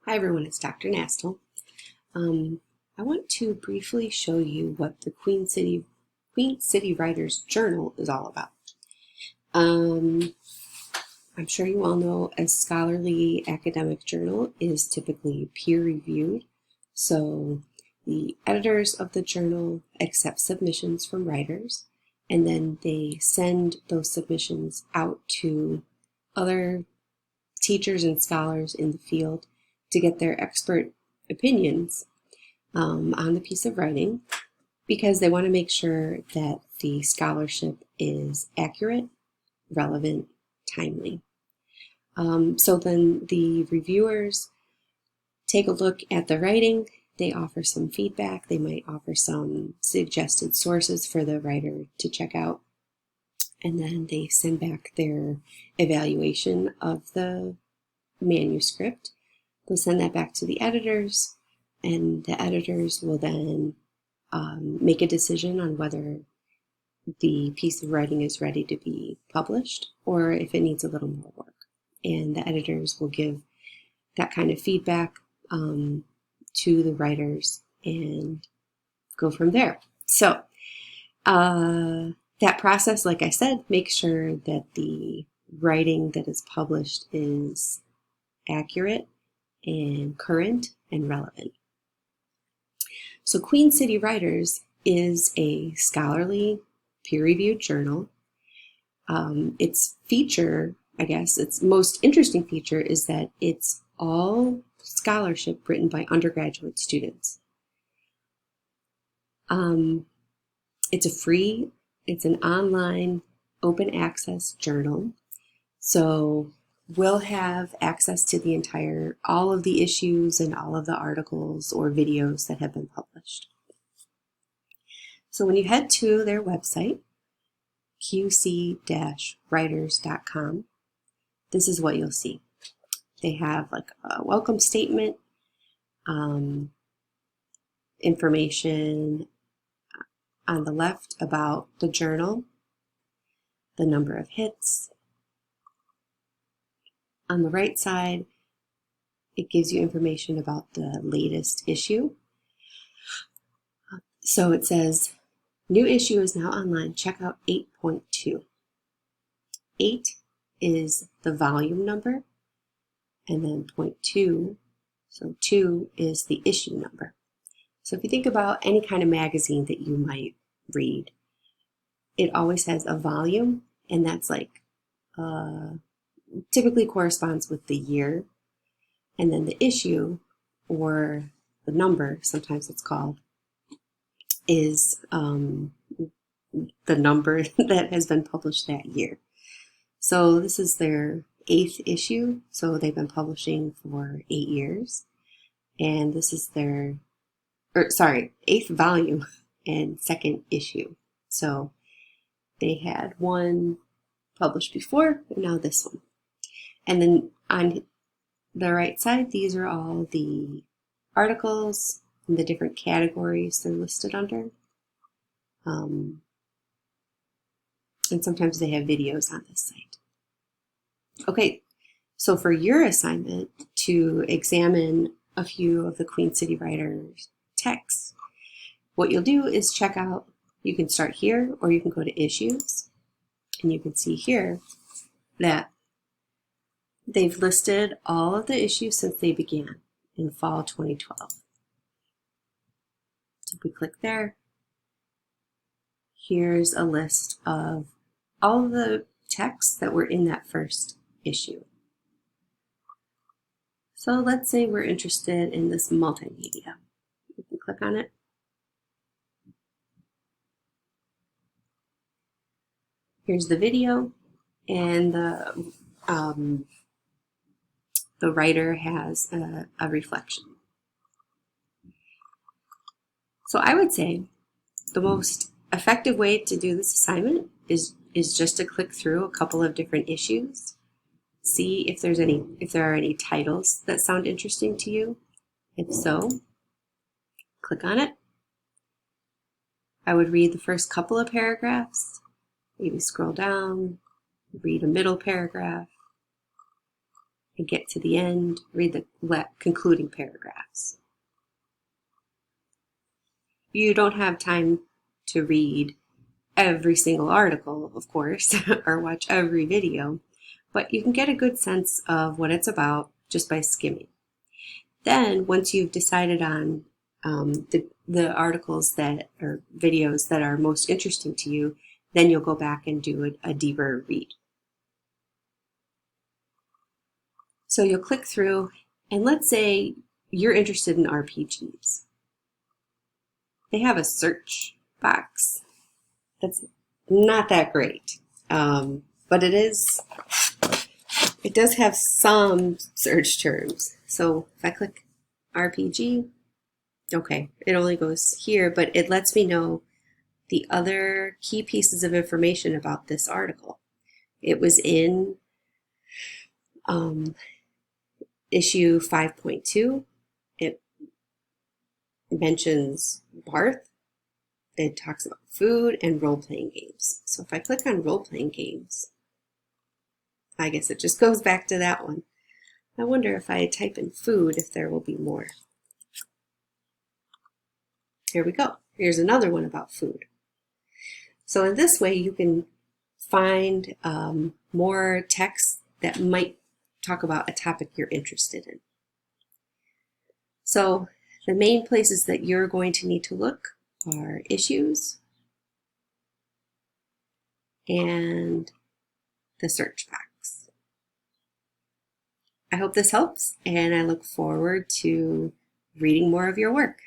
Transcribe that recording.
Hi everyone, it's Dr. Nastel. I want to briefly show you what the Queen City Writers Journal is all about. I'm sure you all know a scholarly academic journal is typically peer-reviewed, so the editors of the journal accept submissions from writers, and then they send those submissions out to other teachers and scholars in the field to get their expert opinions on the piece of writing, because they want to make sure that the scholarship is accurate, relevant, timely. So then the reviewers take a look at the writing, they offer some feedback, they might offer some suggested sources for the writer to check out, and then they send back their evaluation of the manuscript. They'll send that back to the editors, and the editors will then make a decision on whether the piece of writing is ready to be published or if it needs a little more work. And the editors will give that kind of feedback to the writers and go from there. So that process, like I said, makes sure that the writing that is published is accurate and current and relevant. So Queen City Writers is a scholarly peer-reviewed journal. Its feature, I guess, its most interesting feature is that it's all scholarship written by undergraduate students. It's an online open access journal. So we'll have access to all of the issues and all of the articles or videos that have been published. So when you head to their website, qc-writers.com, this is what you'll see. They have like a welcome statement, information on the left about the journal, the number of hits. On the right side, it gives you information about the latest issue. So it says, new issue is now online. Check out 8.2. 8 is the volume number, and then 0.2, so 2 is the issue number. So if you think about any kind of magazine that you might read, it always has a volume, and that's like typically corresponds with the year, and then the issue, or the number, sometimes it's called, is the number that has been published that year. So this is their 8th issue, so they've been publishing for 8 years, and this is their 8th volume and 2nd issue. So they had one published before, and now this one. And then on the right side, these are all the articles and the different categories they're listed under. And sometimes they have videos on this site. Okay, so for your assignment to examine a few of the Queen City Writers texts, what you'll do is check out, you can start here or you can go to issues, and you can see here that they've listed all of the issues since they began in fall 2012. So if we click there, here's a list of all of the texts that were in that first issue. So let's say we're interested in this multimedia. We can click on it. Here's the video, and the writer has a reflection. So I would say the most effective way to do this assignment is just to click through a couple of different issues, see if there are any titles that sound interesting to you. If so, click on it. I would read the first couple of paragraphs, maybe scroll down, read a middle paragraph, and get to the end, read the concluding paragraphs. You don't have time to read every single article, of course, or watch every video, but you can get a good sense of what it's about just by skimming. Then, once you've decided on the articles that or videos that are most interesting to you, then you'll go back and do a deeper read. So you'll click through, and let's say you're interested in RPGs. They have a search box that's not that great, but it does have some search terms. So if I click RPG, okay, it only goes here, but it lets me know the other key pieces of information about this article. It was in issue 5.2. It mentions Barth. It talks about food and role-playing games. So if I click on role-playing games, I guess it just goes back to that one. I wonder if I type in food if there will be more. Here we go. Here's another one about food. So in this way, you can find more text that might talk about a topic you're interested in. So the main places that you're going to need to look are issues and the search box. I hope this helps, and I look forward to reading more of your work.